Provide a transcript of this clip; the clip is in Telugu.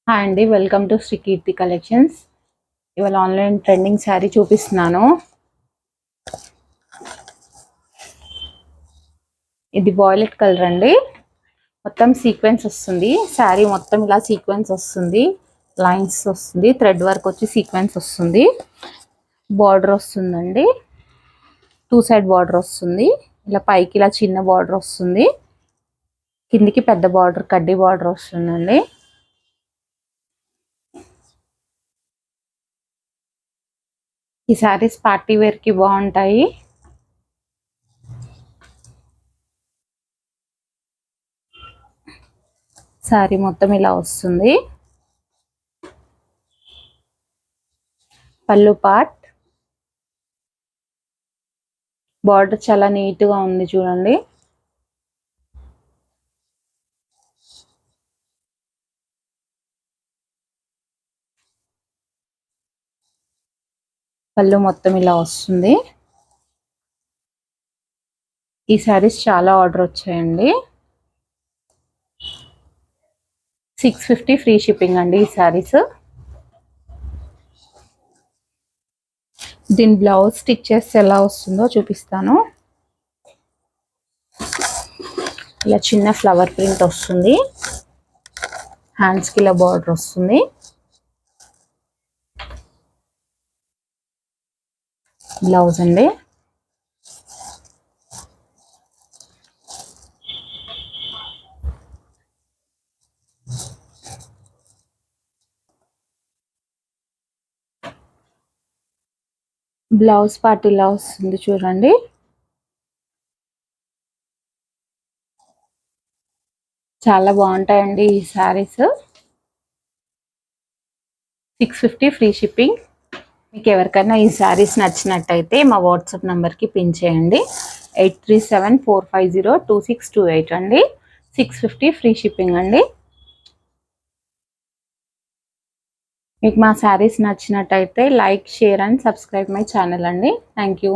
హాయ్ అండి, welcome to Shri Keerthi collections. ఇవాళ ఆన్లైన్ ట్రెండింగ్ శారీ చూపిస్తున్నాను. ఇది వాయిలెట్ కలర్ అండి. మొత్తం సీక్వెన్స్ వస్తుంది. శారీ మొత్తం ఇలా సీక్వెన్స్ వస్తుంది, లైన్స్ వస్తుంది, థ్రెడ్ వర్క్ వచ్చి సీక్వెన్స్ వస్తుంది. బార్డర్ వస్తుందండి, 2 సైడ్ బార్డర్ వస్తుంది. ఇలా పైకి ఇలా చిన్న బార్డర్ వస్తుంది, కిందికి పెద్ద బార్డర్ కడ్డీ బార్డర్ వస్తుందండి. ఈ శారీస్ పార్టీ వేర్ కి బాగుంటాయి. శారీ మొత్తం ఇలా వస్తుంది. పళ్ళు పార్ట్, బార్డర్ చాలా నీట్ గా ఉంది చూడండి. పళ్ళు మొత్తం ఇలా వస్తుంది. ఈ శారీస్ చాలా ఆర్డర్ వచ్చాయండి. 650 ఫ్రీ షిప్పింగ్ అండి ఈ శారీస్. దీని బ్లౌజ్ స్టిచ్ చేస్తే ఎలా వస్తుందో చూపిస్తాను. ఇలా చిన్న ఫ్లవర్ ప్రింట్ వస్తుంది, హ్యాండ్స్కి ఇలా బార్డర్ వస్తుంది. బ్లౌజ్ అండి. బ్లౌజ్ పార్ట్ ఇలా వస్తుంది చూడండి. చాలా బాగుంటాయండి ఈ శారీస్. 650 free shipping. మీకు ఎవరికైనా ఈ శారీస్ నచ్చినట్టయితే మా వాట్సాప్ నెంబర్కి పిన్ చేయండి. 8374502628 అండి. 650 ఫ్రీ షిప్పింగ్ అండి. మీకు మా శారీస్ నచ్చినట్టయితే like, share and subscribe my channel అండి. Thank you.